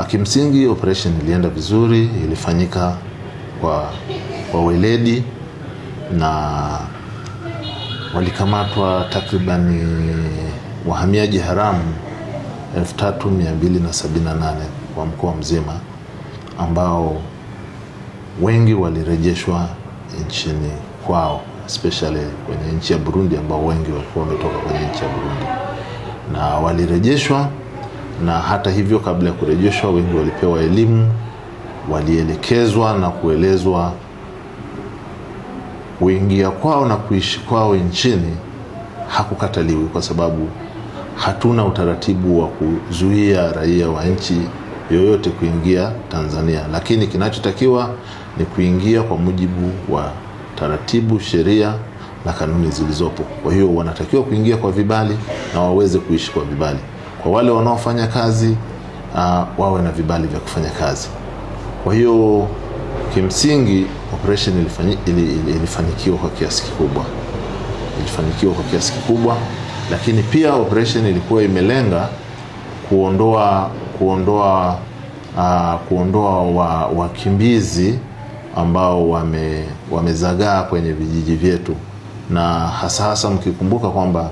Kimsingi operation ilienda vizuri, ilifanyika kwa weledi na walikamatwa takriban wahamiaji haramu 3278 kwa mkoa mzima, ambao wengi walirejeshwa nchini kwao, especially kwenye nchi ya Burundi, ambao wengi walikuwa wametoka kwenye nchi ya Burundi na walirejeshwa. Na hata hivyo, kabla ya kurejeshwa, wengi walipewa elimu, walielekezwa na kuelezwa kuingia kwao na kuishi kwao nchini hakukataliwi, kwa sababu hatuna utaratibu wa kuzuia raia wa nchi yoyote kuingia Tanzania, lakini kinachotakiwa ni kuingia kwa mujibu wa taratibu, sheria na kanuni zilizopo. Kwa hiyo wanatakiwa kuingia kwa vibali na waweze kuishi kwa vibali. Kwa wale wanaofanya kazi wawe na vibali vya kufanya kazi. Kwa hiyo kimsingi operation ilifanikiwa kwa kiasi kikubwa. Lakini pia operation ilikuwa imelenga kuondoa wakimbizi ambao wamezagaa kwenye vijiji vyetu, na hasa mkikumbuka kwamba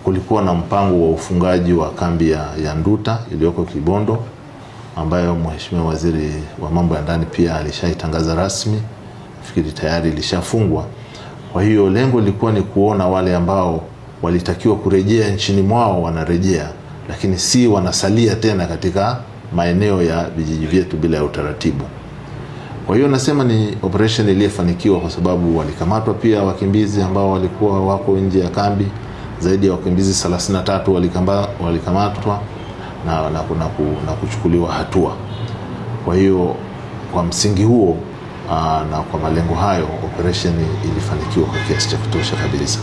kulikuwa na mpango wa ufungaji wa kambi ya Nduta iliyoko Kibondo, ambayo Mheshimiwa Waziri wa Mambo ya Ndani pia alishaitangaza rasmi, nafikiri tayari ilishafungwa. Kwa hiyo lengo lilikuwa ni kuona wale ambao walitakiwa kurejea nchini mwao wanarejea, lakini si wanasalia tena katika maeneo ya vijiji vyetu bila ya utaratibu. Kwa hiyo nasema ni operation iliyofanikiwa kwa sababu walikamatwa pia wakimbizi ambao walikuwa wako nje ya kambi. Zaidi ya wakimbizi 33 walikamatwa na kuchukuliwa hatua. Kwa hiyo kwa msingi huo na kwa malengo hayo, operation ilifanikiwa kwa kiasi cha kutosha kabisa.